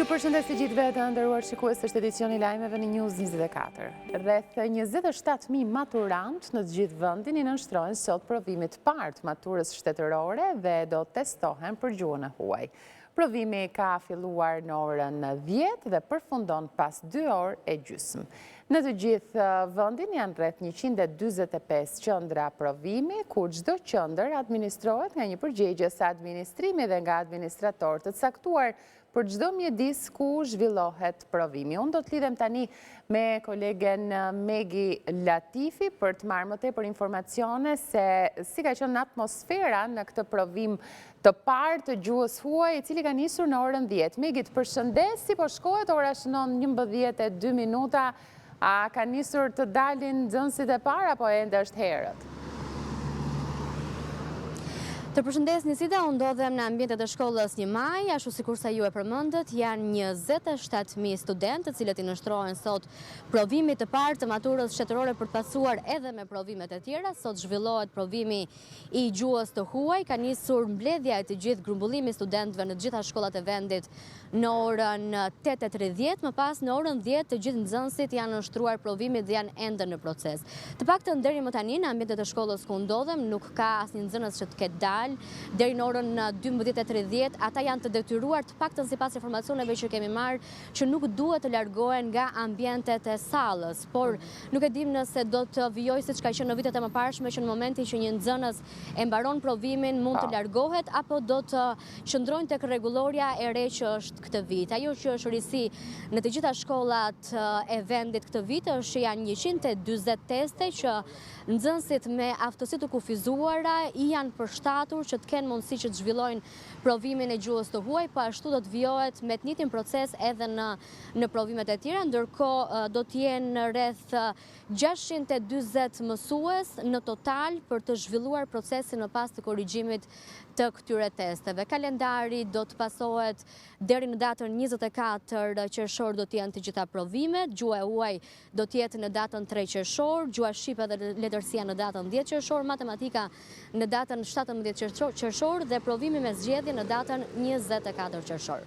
Ju përshëndes të gjithëve të nderuar shikues, është edicioni i lajmeve në News 24. Rreth 27.000 maturant në të gjithë vendin i nënshtrojnë sot provimit të parë të maturës shtetërore dhe do testohen për gjuhën e huaj. Provimi ka filluar në orën 10 dhe përfundon pas 2 orë e gjysmë. Në të gjithë vendin janë rreth 145 qendra provimi, kur çdo qendër administrohet nga një përgjegjës administrimi dhe nga administrator të caktuar për çdo mjedis ku zhvillohet provimi. Unë do të lidhem tani me kolegen Megi Latifi për të marrë më tepër informacione se si ka qenë atmosfera në këtë provim të parë të gjuhës huaj, i cili ka nisur në orën 10. Megi, të përshëndes, si po shkohet, ora shënon 11:02 minuta, a ka nisur të dalin nxënësit e parë apo ende është herët? Të përshëndes Nisida, unë ndodhem në ambientet e shkollës 1 Maj, ashtu sikur sa ju e përmendët, janë 27.000 studentë të cilët i nënshtrohen sot provimit të parë të maturës shtetërore për të pasuar edhe me provimet e tjera. Sot zhvillohet provimi i gjuhës të huaj, ka nisur mbledhja e të gjithë grumbullimi studentëve në të gjitha shkollat e vendit në orën 8:30, më pas në orën 10 të gjithë nxënësit janë nënshtruar provimit dhe janë ende në proces. Të paktën deri më tani në ambientet e shkollës ku ndodhem nuk ka asnjë nxënës që të ketë dalë. Deri në orën 12:30, ata janë të detyruar, të paktën sipas informacioneve që kemi marrë, që nuk duhet të largohen nga ambientet e sallës, por nuk e dim nëse do të vijojë siç ka qenë në vitet e mëparshme, që në momentin që një nxënës e mbaron provimin mund të largohet, apo do të qëndrojnë tek rregulloria e re që është këtë vit. Ajo që është risi në të gjitha shkollat e vendit këtë vit është që janë 140 teste që nxënësit me aftësi të kufizuara i janë përshtatur që të kenë mundësi që të zhvillojnë provimin e gjuhës të huaj, po ashtu do të vijohet me të njëjtin proces edhe në provimet e tjera, ndërkohë do të jenë rreth 640 mësues në total për të zhvilluar procesin më pas të korrigjimit të këtyre testeve. Kalendari do të pasohet deri në datën 24 qershor do të jenë të gjitha provimet, gjuha e huaj do të jetë në datën 3 qershor, gjuha shqipe dhe letërsia në datën 10 qershor, matematika në datën 17 qershor dhe provimi me zgjedhje në datën 24 qershor.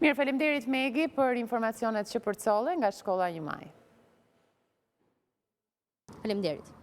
Mirë, faleminderit Megi për informacionet që përcollen nga shkolla 1 Maj. Faleminderit.